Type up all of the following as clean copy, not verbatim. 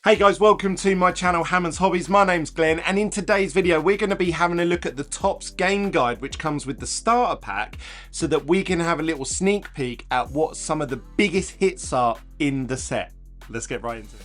Hey guys, welcome to my channel Hammonds Hobbies. My name's Glenn, and in today's video we're going to be having a look at the Topps game guide, which comes with the starter pack, so that we can have a little sneak peek at what some of the biggest hits are in the set. Let's get right into it.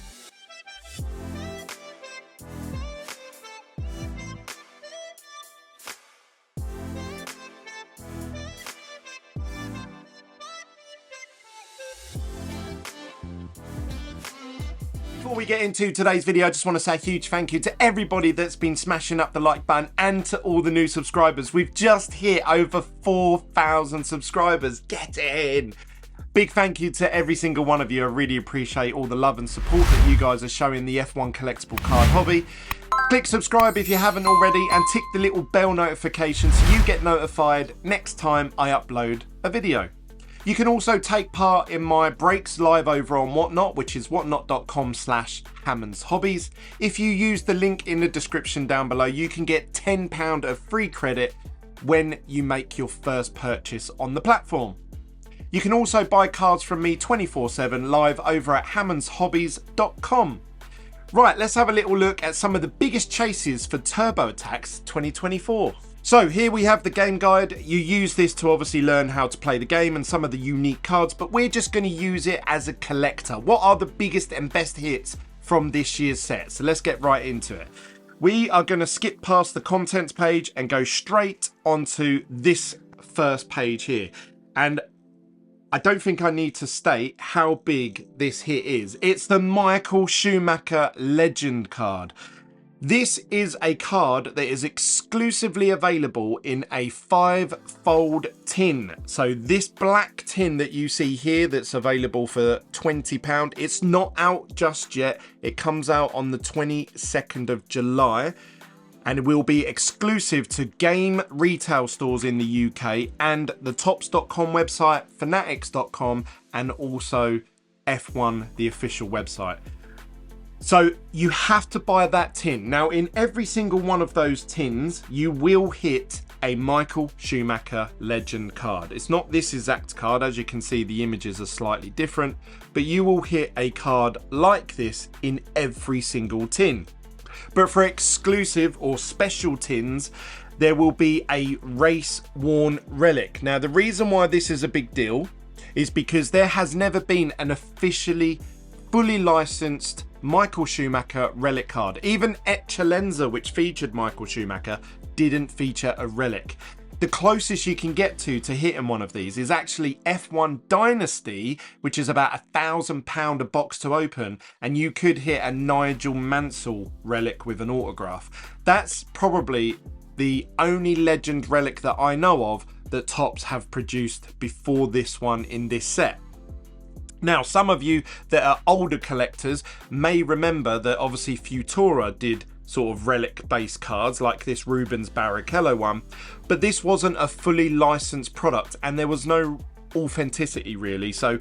Before we get into today's video, I just want to say a huge thank you to everybody that's been smashing up the like button and to all the new subscribers. We've just hit over 4,000 subscribers. Get in! Big thank you to every single one of you. I really appreciate all the love and support that you guys are showing the F1 collectible card hobby. Click subscribe if you haven't already and tick the little bell notification so you get notified next time I upload a video. You can also take part in my breaks live over on Whatnot, which is whatnot.com/HammondsHobbies. If you use the link in the description down below, you can get £10 of free credit when you make your first purchase on the platform. You can also buy cards from me 24/7 live over at hammondshobbies.com. Right, let's have a little look at some of the biggest chases for Turbo Attax 2024. So here we have the game guide. You use this to obviously learn how to play the game and some of the unique cards, but we're just going to use it as a collector. What are the biggest and best hits from this year's set? So let's get right into it. We are going to skip past the contents page and go straight onto this first page here. And I don't think I need to state how big this hit is. It's the Michael Schumacher Legend card. This is a card that is exclusively available in a 5-fold tin. So this black tin that you see here that's available for £20, it's not out just yet. It comes out on the 22nd of July and it will be exclusive to game retail stores in the UK and the Topps.com website, Fanatics.com, and also F1, the official website. So you have to buy that tin. Now in every single one of those tins, you will hit a Michael Schumacher Legend card. It's not this exact card. As you can see, the images are slightly different, but you will hit a card like this in every single tin. But for exclusive or special tins, there will be a race worn relic. Now the reason why this is a big deal is because there has never been an officially fully licensed Michael Schumacher relic card. Even Eccellenza, which featured Michael Schumacher, didn't feature a relic. The closest you can get to hitting one of these is actually F1 Dynasty, which is about £1,000 a box to open, and you could hit a Nigel Mansell relic with an autograph. That's probably the only legend relic that I know of that Topps have produced before this one in this set. Now, some of you that are older collectors may remember that obviously Futura did sort of relic-based cards like this Rubens Barrichello one, but this wasn't a fully licensed product and there was no authenticity really, so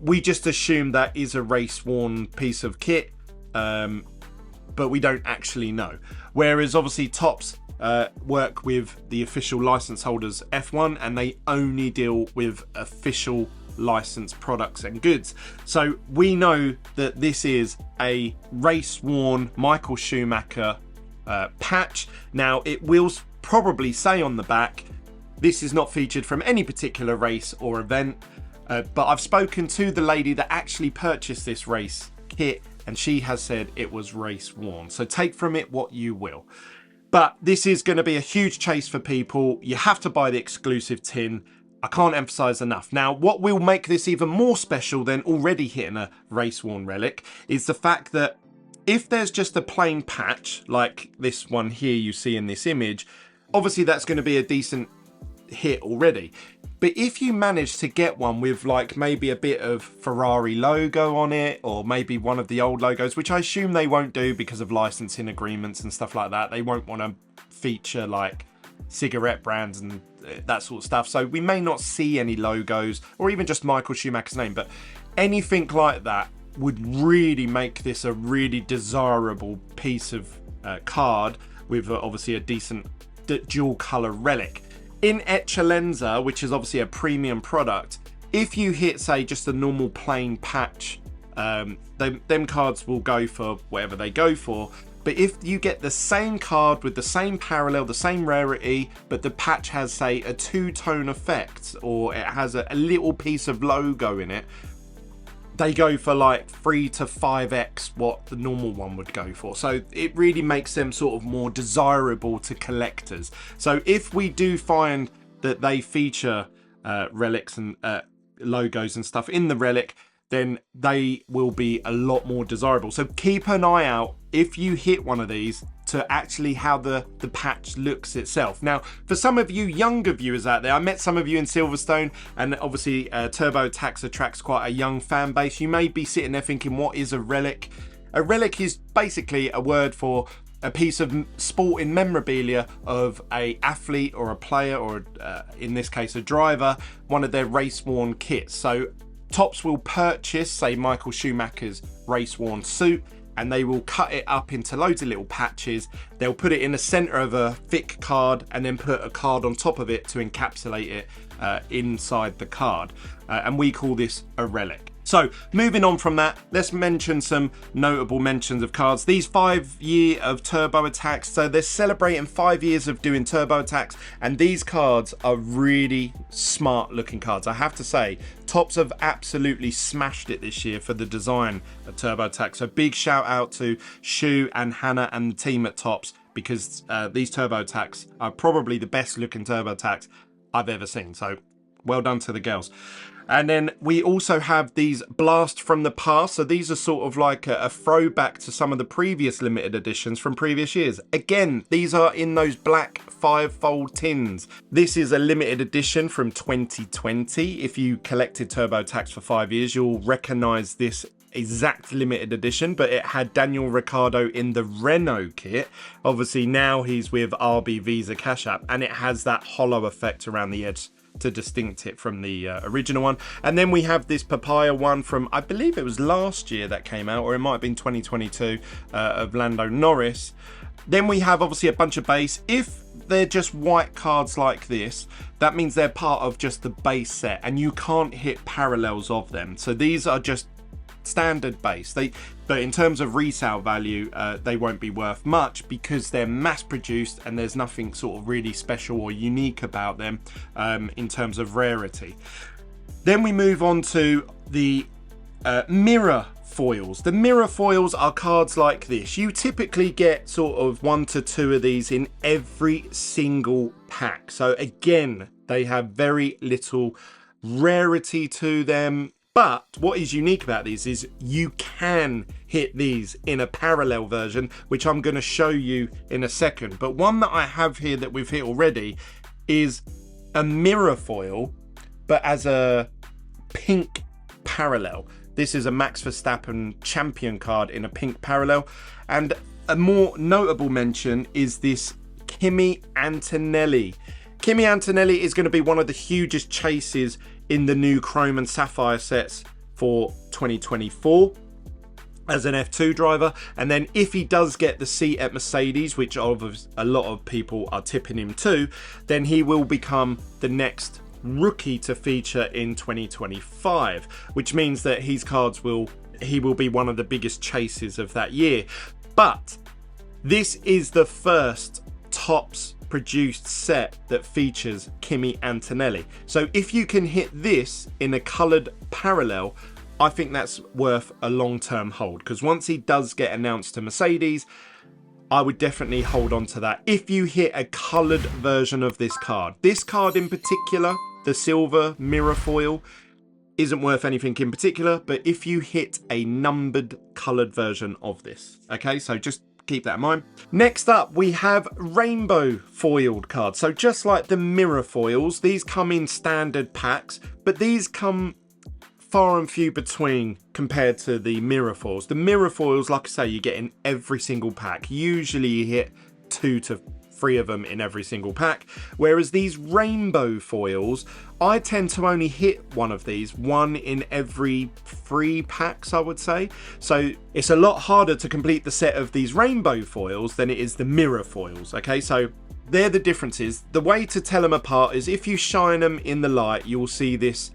we just assume that is a race-worn piece of kit, but we don't actually know. Whereas obviously Topps work with the official license holders F1 and they only deal with official licensed products and goods. So we know that this is a race worn Michael Schumacher patch. Now it will probably say on the back, this is not featured from any particular race or event, but I've spoken to the lady that actually purchased this race kit and she has said it was race worn. So take from it what you will. But this is going to be a huge chase for people. You have to buy the exclusive tin. I can't emphasize enough. Now, what will make this even more special than already hitting a race-worn relic is the fact that if there's just a plain patch, like this one here you see in this image, obviously that's going to be a decent hit already. But if you manage to get one with like maybe a bit of Ferrari logo on it, or maybe one of the old logos, which I assume they won't do because of licensing agreements and stuff like that. They won't want to feature like cigarette brands and that sort of stuff, so we may not see any logos or even just Michael Schumacher's name, but anything like that would really make this a really desirable piece of card with obviously a decent dual color relic. In Eccellenza, which is obviously a premium product, if you hit say just a normal plain patch them cards will go for whatever they go for. But if you get the same card with the same parallel, the same rarity, but the patch has, say, a two-tone effect, or it has a little piece of logo in it, they go for like 3 to 5x what the normal one would go for. So it really makes them sort of more desirable to collectors. So if we do find that they feature relics and logos and stuff in the relic, then they will be a lot more desirable. So keep an eye out if you hit one of these to actually how the patch looks itself. Now, for some of you younger viewers out there, I met some of you in Silverstone, and obviously Turbo Attax attracts quite a young fan base. You may be sitting there thinking, what is a relic? A relic is basically a word for a piece of sporting memorabilia of a athlete or a player, or in this case a driver, one of their race worn kits. So Topps will purchase, say, Michael Schumacher's race worn suit, and they will cut it up into loads of little patches. They'll put it in the center of a thick card and then put a card on top of it to encapsulate it inside the card. And we call this a relic. So moving on from that, let's mention some notable mentions of cards. These 5 years of Turbo Attax, so they're celebrating 5 years of doing Turbo Attax, and these cards are really smart looking cards. I have to say, Topps have absolutely smashed it this year for the design of Turbo Attax. So big shout out to Shu and Hannah and the team at Topps, because these Turbo Attax are probably the best looking Turbo Attax I've ever seen. So well done to the girls. And then we also have these Blast from the Past. So these are sort of like a throwback to some of the previous limited editions from previous years. Again, these are in those black 5-fold tins. This is a limited edition from 2020. If you collected Turbo Attax for 5 years, you'll recognize this exact limited edition, but it had Daniel Ricciardo in the Renault kit. Obviously now he's with RB Visa Cash App, and it has that hollow effect around the edge to distinct it from the original one. And then we have this Papaya one from, I believe it was last year that came out, or it might have been 2022, of Lando Norris. Then we have obviously a bunch of base. If they're just white cards like this, that means they're part of just the base set, and you can't hit parallels of them. So these are just standard base. But in terms of resale value, they won't be worth much because they're mass produced and there's nothing sort of really special or unique about them in terms of rarity. Then we move on to the mirror foils. The mirror foils are cards like this. You typically get sort of 1 to 2 of these in every single pack. So again, they have very little rarity to them. But what is unique about these is you can hit these in a parallel version, which I'm going to show you in a second. But one that I have here that we've hit already is a mirror foil, but as a pink parallel. This is a Max Verstappen champion card in a pink parallel. And a more notable mention is this Kimi Antonelli. Kimi Antonelli is going to be one of the hugest chases in the new Chrome and Sapphire sets for 2024 as an F2 driver. And then if he does get the seat at Mercedes, which a lot of people are tipping him to, then he will become the next rookie to feature in 2025, which means that his cards he will be one of the biggest chases of that year. But this is the first Topps produced set that features Kimi Antonelli. So if you can hit this in a coloured parallel, I think that's worth a long-term hold, because once he does get announced to Mercedes, I would definitely hold on to that. If you hit a coloured version of this card in particular, the silver mirror foil, isn't worth anything in particular, but if you hit a numbered coloured version of this, okay, so just keep that in mind. Next up, we have rainbow foiled cards. So just like the mirror foils, these come in standard packs, but these come far and few between compared to the mirror foils. The mirror foils, like I say, you get in every single pack. Usually you hit 2 to 3 of them in every single pack, whereas these rainbow foils, I tend to only hit one of these, one in every 3 packs, I would say. So it's a lot harder to complete the set of these rainbow foils than it is the mirror foils. Okay, so they're the differences. The way to tell them apart is if you shine them in the light, you'll see this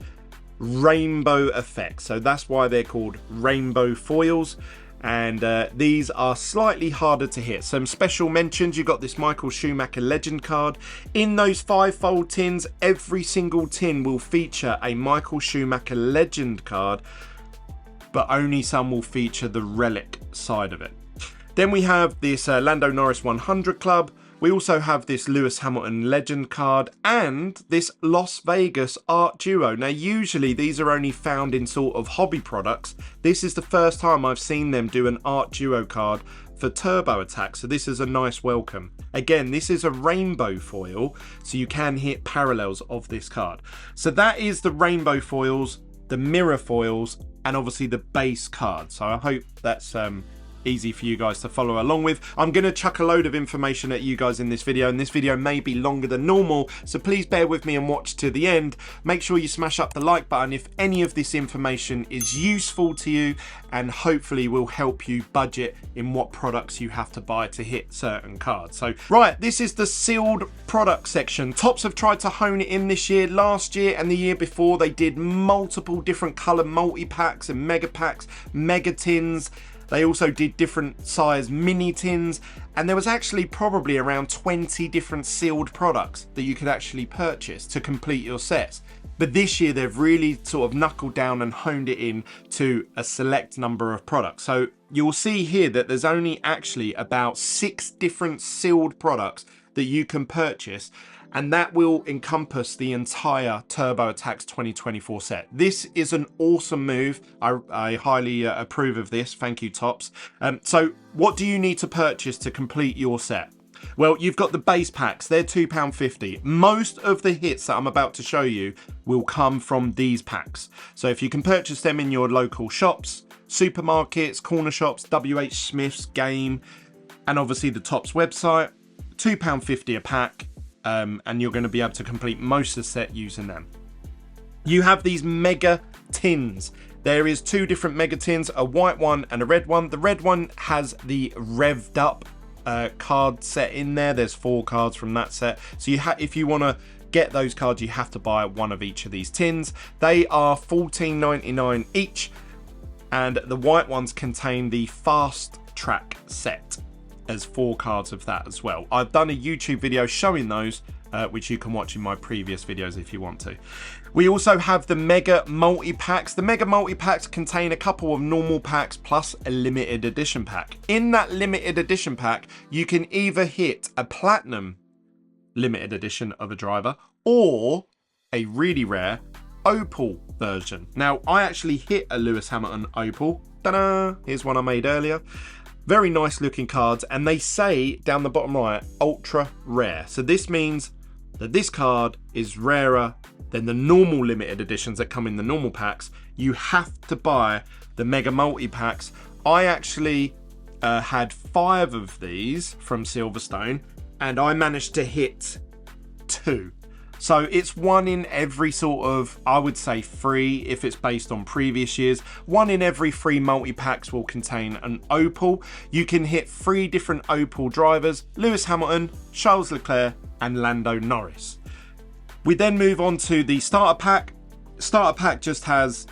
rainbow effect. So that's why they're called rainbow foils. And these are slightly harder to hit. Some special mentions, you've got this Michael Schumacher Legend card. In those 5-fold tins, every single tin will feature a Michael Schumacher Legend card, but only some will feature the relic side of it. Then we have this Lando Norris 100 Club. We also have this Lewis Hamilton Legend card and this Las Vegas Art Duo. Now, usually these are only found in sort of hobby products. This is the first time I've seen them do an Art Duo card for Turbo Attax, so this is a nice welcome. Again, this is a rainbow foil, so you can hit parallels of this card. So that is the rainbow foils, the mirror foils, and obviously the base card. So I hope that's easy for you guys to follow along with. I'm going to chuck a load of information at you guys in this video, and this video may be longer than normal, so please bear with me and watch to the end. Make sure you smash up the like button if any of this information is useful to you, and hopefully will help you budget in what products you have to buy to hit certain cards. So right, this is the sealed product section. Topps have tried to hone it in this year. Last year and the year before, they did multiple different color multi-packs and mega packs, mega tins. They also did different size mini tins, and there was actually probably around 20 different sealed products that you could actually purchase to complete your sets. But this year they've really sort of knuckled down and honed it in to a select number of products. So you'll see here that there's only actually about 6 different sealed products that you can purchase, and that will encompass the entire Turbo Attax 2024 set. This is an awesome move. I highly approve of this. Thank you, Topps. So what do you need to purchase to complete your set? Well, you've got the base packs. They're £2.50. Most of the hits that I'm about to show you will come from these packs. So if you can purchase them in your local shops, supermarkets, corner shops, WH Smith's, Game, and obviously the Topps website, £2.50 a pack. And you're going to be able to complete most of the set using them. You have these mega tins. There is 2 different mega tins, a white one and a red one. The red one has the revved up card set in there. There's 4 cards from that set. So if you want to get those cards, you have to buy one of each of these tins. They are $14.99 each, and the white ones contain the fast track set as 4 cards of that as well. I've done a YouTube video showing those, which you can watch in my previous videos if you want to. We also have the Mega Multi-Packs. The Mega Multi-Packs contain a couple of normal packs plus a limited edition pack. In that limited edition pack, you can either hit a Platinum limited edition of a driver or a really rare Opal version. Now, I actually hit a Lewis Hamilton Opal. Ta-da! Here's one I made earlier. Very nice looking cards, and they say down the bottom right, ultra rare. So this means that this card is rarer than the normal limited editions that come in the normal packs. You have to buy the Mega Multi-Packs. I actually had 5 of these from Silverstone, and I managed to hit 2. So it's 1 in every sort of, I would say 3 if it's based on previous years. 1 in every 3 multi-packs will contain an Opal. You can hit 3 different Opal drivers: Lewis Hamilton, Charles Leclerc, and Lando Norris. We then move on to the starter pack. Starter pack just has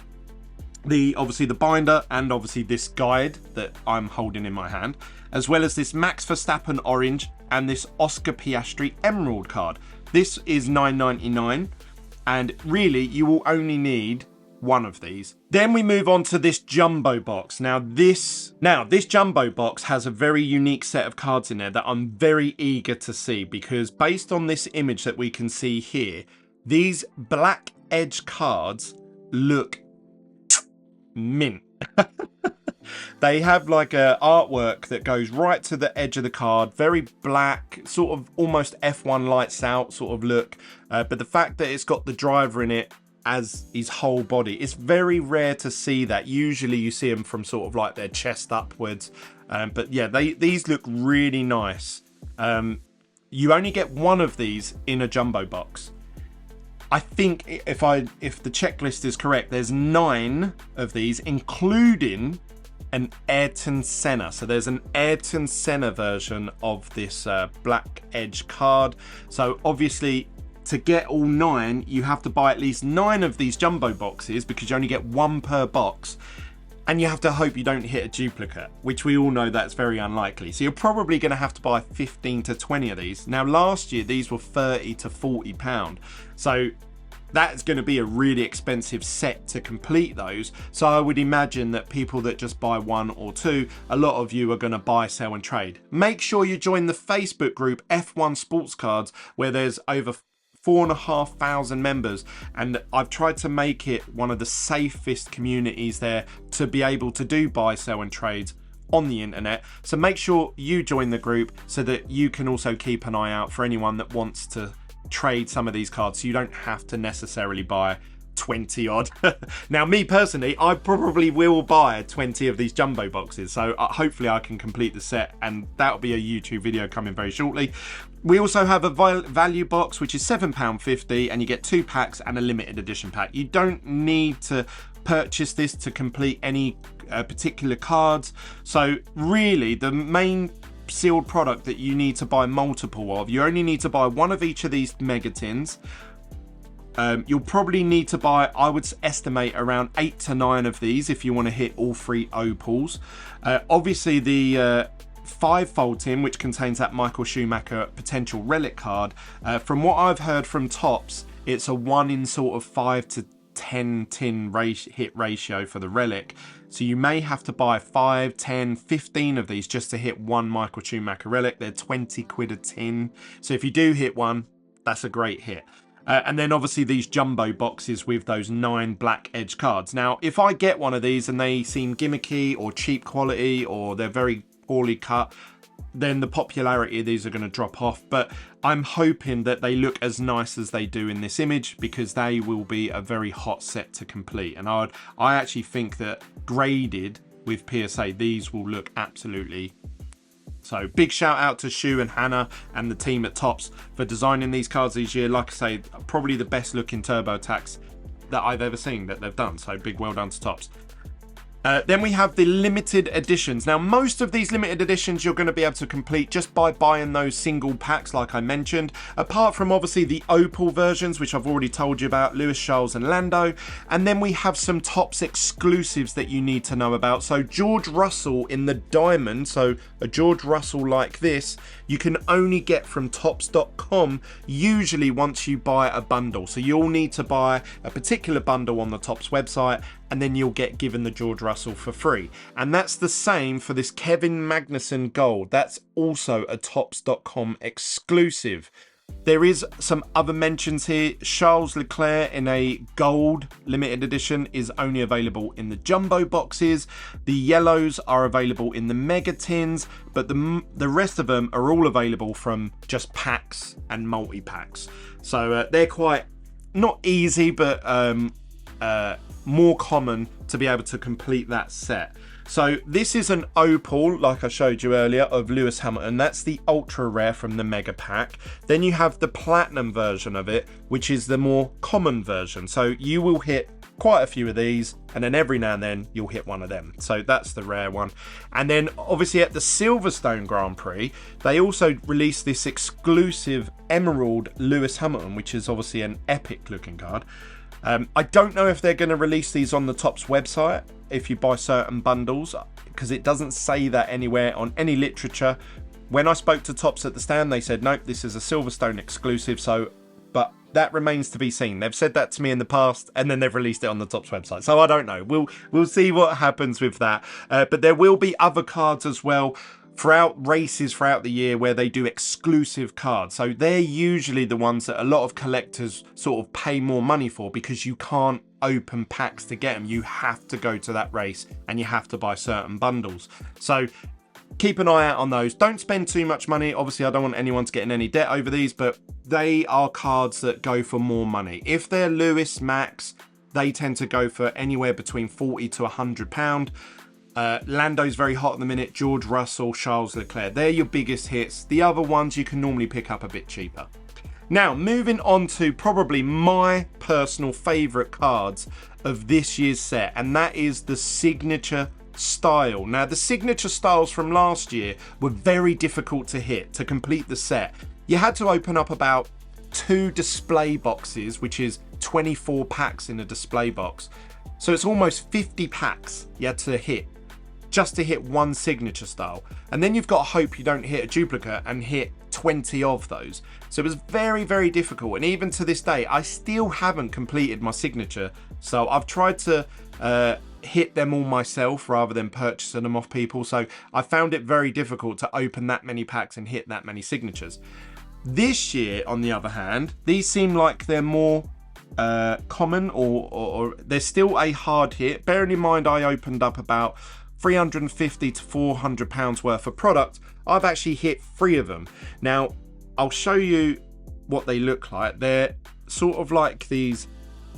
obviously the binder and obviously this guide that I'm holding in my hand, as well as this Max Verstappen orange and this Oscar Piastri emerald card. This is $9.99, and really you will only need 1 of these. Then we move on to this jumbo box. Now this jumbo box has a very unique set of cards in there that I'm very eager to see, because based on this image that we can see here, these black edge cards look mint. They have like a artwork that goes right to the edge of the card, very black, sort of almost F1 lights out sort of look, but the fact that it's got the driver in it as his whole body, it's very rare to see that. Usually you see them from sort of like their chest upwards, but yeah, these look really nice. You only get 1 of these in a jumbo box. I think if the checklist is correct, there's 9 of these, including an Ayrton Senna. So there's an Ayrton Senna version of this black edge card. So obviously to get all 9, you have to buy at least 9 of these jumbo boxes, because you only get 1 per box. And you have to hope you don't hit a duplicate, which we all know that's very unlikely. So you're probably going to have to buy 15 to 20 of these. Now, last year, these were 30 to 40 pound. So that's going to be a really expensive set to complete those. So I would imagine that people that just buy 1 or 2, a lot of you are going to buy, sell and trade. Make sure you join the Facebook group F1 Sports Cards, where there's over 4,500 members, and I've tried to make it one of the safest communities there to be able to do buy, sell and trades on the internet. So make sure you join the group so that you can also keep an eye out for anyone that wants to trade some of these cards, so you don't have to necessarily buy 20 odd. Now, me personally, I probably will buy 20 of these jumbo boxes, so hopefully I can complete the set, and that'll be a YouTube video coming very shortly. We also have a value box, which is £7.50, and you get 2 packs and a limited edition pack. You don't need to purchase this to complete any particular cards. So really, the main sealed product that you need to buy multiple of, you only need to buy 1 of each of these mega tins. You'll probably need to buy, I would estimate, around 8 to 9 of these if you want to hit all 3 opals. Obviously, the 5-fold tin, which contains that Michael Schumacher potential relic card. From what I've heard from Topps, it's a 1 in sort of 5 to 10 tin hit ratio for the relic. So you may have to buy 5, 10, 15 of these just to hit 1 Michael Schumacher relic. They're 20 quid a tin. So if you do hit 1, that's a great hit. And then obviously these jumbo boxes with those 9 black edge cards. Now, if I get one of these and they seem gimmicky or cheap quality, or they're very poorly cut, then the popularity of these are going to drop off. But I'm hoping that they look as nice as they do in this image, because they will be a very hot set to complete. And I actually think that graded with PSA, these will look absolutely. So big shout out to Shu and Hannah and the team at Topps for designing these cards this year. Like I say, probably the best looking turbo Attax that I've ever seen that they've done. So big well done to Topps. Then we have the limited editions. Now, most of these limited editions you're going to be able to complete just by buying those single packs like I mentioned, apart from obviously the opal versions, which I've already told you about, Lewis, Charles and Lando. And then we have some Topps exclusives that you need to know about. So George Russell in the diamond, so a George Russell like this, you can only get from Topps.com, usually once you buy a bundle. So you'll need to buy a particular bundle on the Topps website, and then you'll get given the George Russell for free. And that's the same for this Kevin Magnussen gold. That's also a Topps.com exclusive. There is some other mentions here. Charles Leclerc in a gold limited edition is only available in the jumbo boxes. The yellows are available in the mega tins, but the rest of them are all available from just packs and multi-packs. So they're quite, not easy, but more common to be able to complete that set. So this is an opal, like I showed you earlier, of Lewis Hamilton. That's the ultra rare from the mega pack. Then you have the platinum version of it, which is the more common version. So you will hit quite a few of these, and then every now and then you'll hit one of them. So that's the rare one. And then obviously at the Silverstone Grand Prix, they also released this exclusive emerald Lewis Hamilton, which is obviously an epic looking card. I don't know if they're going to release these on the Topps website if you buy certain bundles, because it doesn't say that anywhere on any literature. When I spoke to Topps at the stand, they said, nope, this is a Silverstone exclusive. So, but that remains to be seen. They've said that to me in the past, and then they've released it on the Topps website. So I don't know. We'll see what happens with that. But there will be other cards as well throughout races throughout the year where they do exclusive cards. So they're usually the ones that a lot of collectors sort of pay more money for, because you can't open packs to get them. You have to go to that race and you have to buy certain bundles. So keep an eye out on those. Don't spend too much money. Obviously, I don't want anyone to get in any debt over these, but they are cards that go for more money. If they're Lewis Max, they tend to go for anywhere between £40 to £100. Lando's very hot at the minute. George Russell, Charles Leclerc, they're your biggest hits. The other ones you can normally pick up a bit cheaper. Now, moving on to probably my personal favourite cards of this year's set, and that is the signature style. Now, the signature styles from last year were very difficult to hit to complete the set. You had to open up about 2 display boxes, which is 24 packs in a display box. So it's almost 50 packs you had to hit just to hit one signature style. And then you've got to hope you don't hit a duplicate and hit 20 of those. So it was very, very difficult. And even to this day, I still haven't completed my signature. So I've tried to hit them all myself rather than purchasing them off people. So I found it very difficult to open that many packs and hit that many signatures. This year, on the other hand, these seem like they're more common, or they're still a hard hit. Bearing in mind, I opened up about 350 to 400 pounds worth of product. I've actually hit 3 of them. Now, I'll show you what they look like. They're sort of like these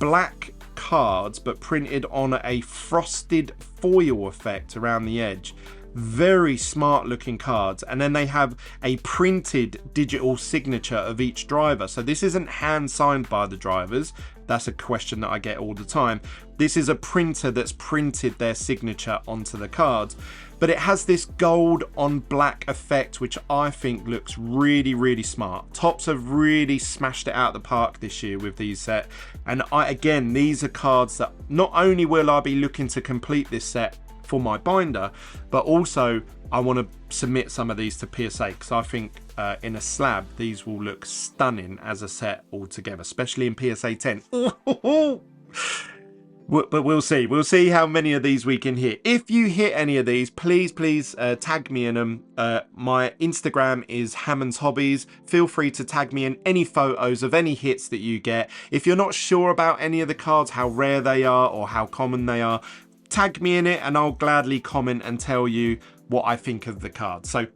black cards, but printed on a frosted foil effect around the edge. Very smart looking cards. And then they have a printed digital signature of each driver. So this isn't hand signed by the drivers. That's a question that I get all the time. This is a printer that's printed their signature onto the cards. But it has this gold on black effect, which I think looks really, really smart. Topps have really smashed it out of the park this year with these set. And again, these are cards that not only will I be looking to complete this set for my binder, but also I want to submit some of these to PSA, because I think in a slab these will look stunning as a set altogether, especially in PSA 10. But we'll see how many of these we can hit. If you hit any of these, please tag me in them. My Instagram is Hammonds Hobbies. Feel free to tag me in any photos of any hits that you get. If you're not sure about any of the cards, how rare they are or how common they are, tag me in it and I'll gladly comment and tell you what I think of the card. So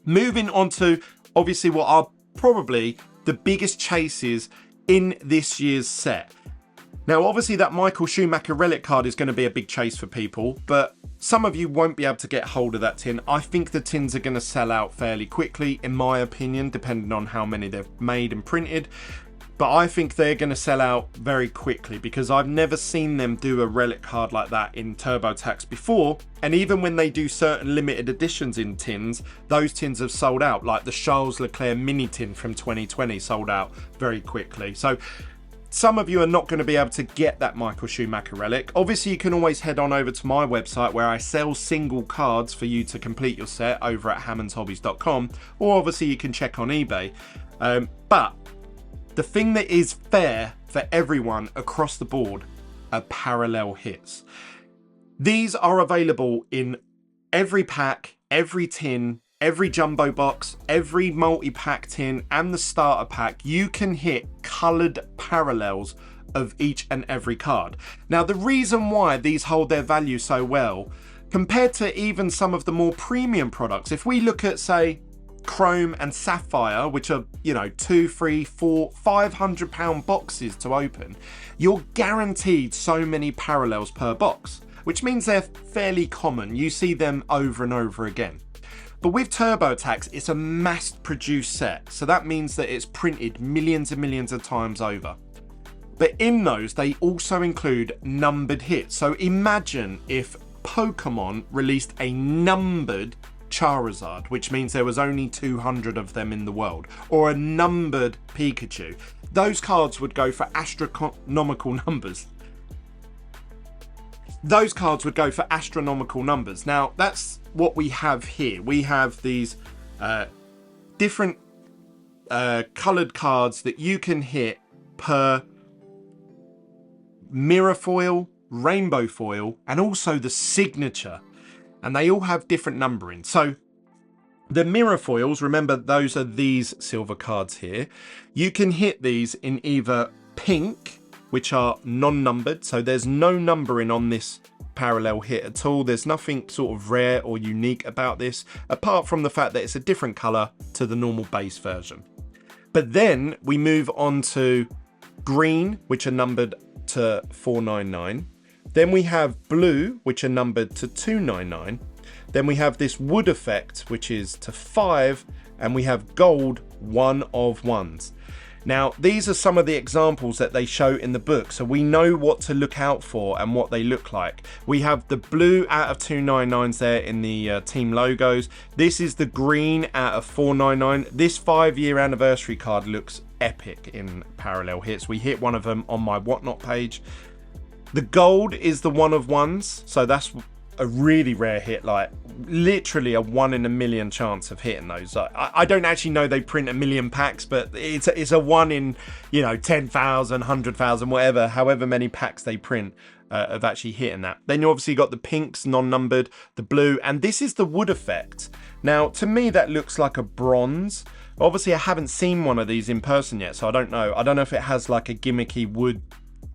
moving on to obviously what are probably the biggest chases in this year's set. Now obviously that Michael Schumacher relic card is going to be a big chase for people, but some of you won't be able to get hold of that tin. I think the tins are going to sell out fairly quickly, in my opinion, depending on how many they've made and printed. But I think they're going to sell out very quickly, because I've never seen them do a relic card like that in TurboTax before. And even when they do certain limited editions in tins, those tins have sold out. Like the Charles Leclerc mini tin from 2020 sold out very quickly. So some of you are not going to be able to get that Michael Schumacher relic. Obviously, you can always head on over to my website where I sell single cards for you to complete your set over at hammondshobbies.com. Or obviously you can check on eBay. But the thing that is fair for everyone across the board are parallel hits. These are available in every pack, every tin, every jumbo box, every multi-pack tin and the starter pack. You can hit coloured parallels of each and every card. Now the reason why these hold their value so well compared to even some of the more premium products, if we look at say Chrome and Sapphire, which are, you know, 2, 3, 4, 500 pound boxes to open, you're guaranteed so many parallels per box, which means they're fairly common. You see them over and over again. But with TurboTax, it's a mass produced set, so that means that it's printed millions and millions of times over. But in those, they also include numbered hits. So imagine if Pokemon released a numbered Charizard, which means there was only 200 of them in the world, or a numbered Pikachu. Those cards would go for astronomical numbers. Those cards would go for astronomical numbers. Now, that's what we have here. We have these different coloured cards that you can hit per mirror foil, rainbow foil, and also the signature. And they all have different numbering. So the mirror foils, remember those are these silver cards here. You can hit these in either pink, which are non-numbered. So there's no numbering on this parallel hit at all. There's nothing sort of rare or unique about this, apart from the fact that it's a different colour to the normal base version. But then we move on to green, which are numbered to 499. Then we have blue, which are numbered to 299. Then we have this wood effect, which is to 5. And we have gold, 1 of 1s. Now, these are some of the examples that they show in the book, so we know what to look out for and what they look like. We have the blue out of 299s there in the team logos. This is the green out of 499. This 5-year anniversary card looks epic in parallel hits. We hit one of them on my Whatnot page. The gold is the one of ones, so that's a really rare hit, like literally a 1 in a million chance of hitting those. I don't actually know they print a million packs, but it's a 1 in, you know, 10,000, 100,000, whatever, however many packs they print of actually hitting that. Then you obviously got the pinks, non-numbered, the blue, and this is the wood effect. Now, to me, that looks like a bronze. Obviously, I haven't seen one of these in person yet, so I don't know. I don't know if it has like a gimmicky wood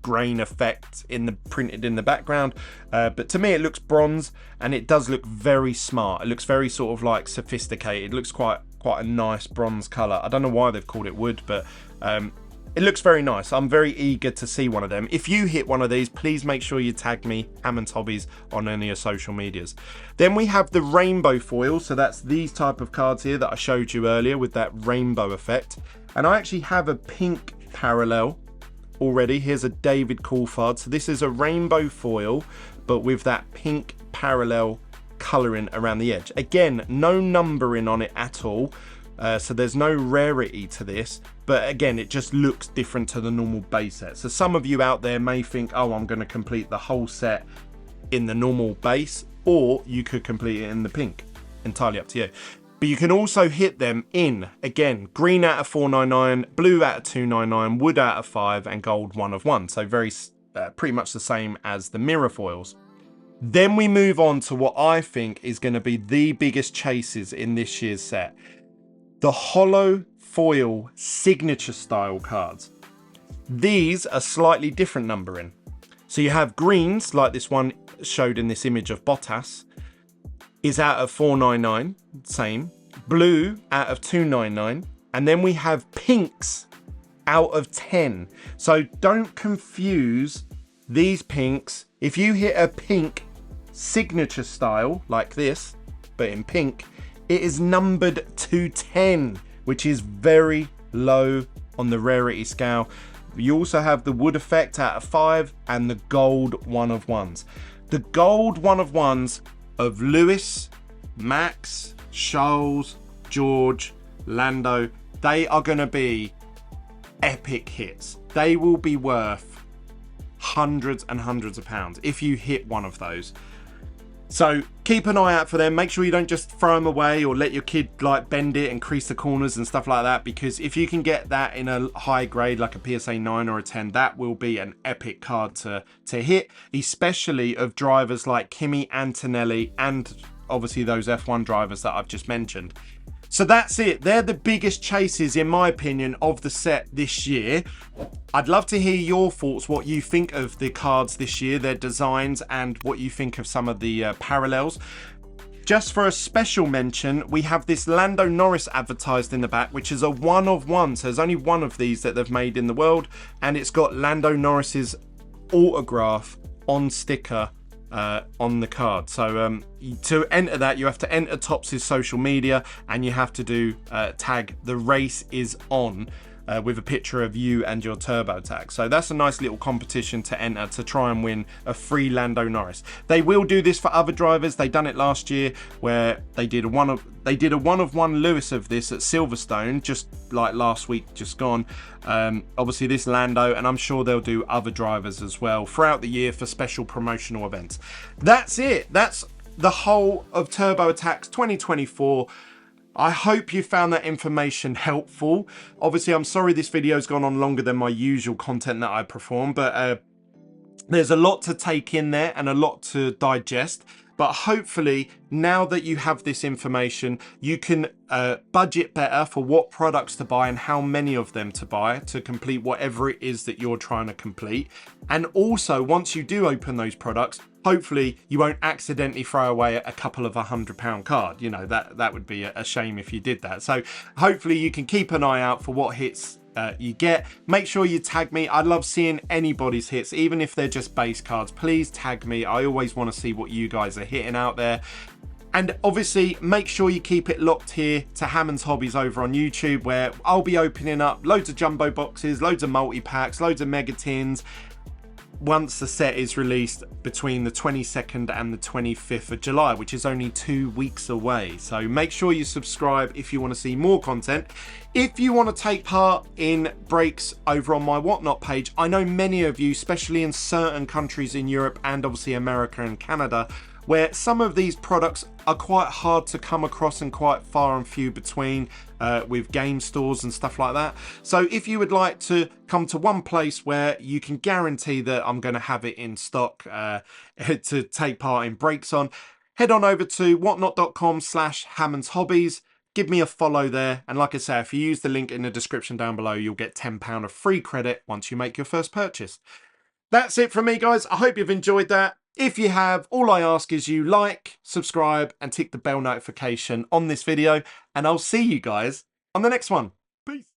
grain effect printed in the background, but to me it looks bronze, and it does look very smart. It looks very sort of like sophisticated. It looks quite a nice bronze color. I don't know why they've called it wood, but it looks very nice. I'm very eager to see one of them. If you hit one of these, please make sure you tag me, Hammonds Hobbies, on any of your social medias. Then we have the rainbow foil, so that's these type of cards here that I showed you earlier with that rainbow effect. And I actually have a pink parallel already. Here's a David Coulthard. So this is a rainbow foil, but with that pink parallel colouring around the edge. Again, no numbering on it at all, so there's no rarity to this, but again, it just looks different to the normal base set. So some of you out there may think, oh, I'm going to complete the whole set in the normal base, or you could complete it in the pink. Entirely up to you. But you can also hit them in, again, green out of 499, blue out of 299, wood out of 5, and gold 1 of 1. So very pretty much the same as the mirror foils. Then we move on to what I think is going to be the biggest chases in this year's set. The hollow foil signature style cards. These are slightly different numbering. So you have greens, like this one showed in this image of Bottas, is out of 499, same. Blue out of 299, and then we have pinks out of 10. So don't confuse these pinks. If you hit a pink signature style like this, but in pink, it is numbered to 10, which is very low on the rarity scale. You also have the wood effect out of 5 and the gold 1 of 1s. The gold 1 of 1s of Lewis, Max, Charles, George, Lando, they are going to be epic hits. They will be worth hundreds and hundreds of pounds if you hit one of those. So keep an eye out for them. Make sure you don't just throw them away or let your kid like bend it and crease the corners and stuff like that, because if you can get that in a high grade like a PSA 9 or a 10, that will be an epic card to hit, especially of drivers like Kimi Antonelli and obviously those F1 drivers that I've just mentioned. So that's it. They're the biggest chases, in my opinion, of the set this year. I'd love to hear your thoughts, what you think of the cards this year, their designs, and what you think of some of the parallels. Just for a special mention, we have this Lando Norris advertised in the back, which is a 1 of 1. So there's only one of these that they've made in the world, and it's got Lando Norris's autograph on sticker on the card. So to enter that, you have to enter Topps' social media, and you have to do tag "The Race Is On" with a picture of you and your turbo tag. So that's a nice little competition to enter to try and win a free Lando Norris. They will do this for other drivers. They done it last year where they did a one of one Lewis of this at Silverstone, just like last week, just gone. Obviously this Lando, and I'm sure they'll do other drivers as well throughout the year for special promotional events. That's it. That's the whole of Turbo Attax 2024. I hope you found that information helpful. Obviously, I'm sorry this video's gone on longer than my usual content that I perform, but there's a lot to take in there and a lot to digest. But hopefully, now that you have this information, you can budget better for what products to buy and how many of them to buy to complete whatever it is that you're trying to complete. And also, once you do open those products, hopefully you won't accidentally throw away a couple of £100 card. You know, that would be a shame if you did that. So hopefully you can keep an eye out for what hits you get. Make sure you tag me. I love seeing anybody's hits, even if they're just base cards. Please tag me. I always want to see what you guys are hitting out there. And obviously, make sure you keep it locked here to Hammonds Hobbies over on YouTube, where I'll be opening up loads of jumbo boxes, loads of multi-packs, loads of mega tins, once the set is released between the 22nd and the 25th of July, which is only 2 weeks away. So make sure you subscribe if you want to see more content. If you want to take part in breaks over on my Whatnot page, I know many of you, especially in certain countries in Europe and obviously America and Canada, where some of these products are quite hard to come across and quite far and few between with game stores and stuff like that. So if you would like to come to one place where you can guarantee that I'm going to have it in stock to take part in breaks on, head on over to whatnot.com/HammondsHobbies. Give me a follow there. And like I say, if you use the link in the description down below, you'll get £10 of free credit once you make your first purchase. That's it from me, guys. I hope you've enjoyed that. If you have, all I ask is you like, subscribe, and tick the bell notification on this video, and I'll see you guys on the next one. Peace.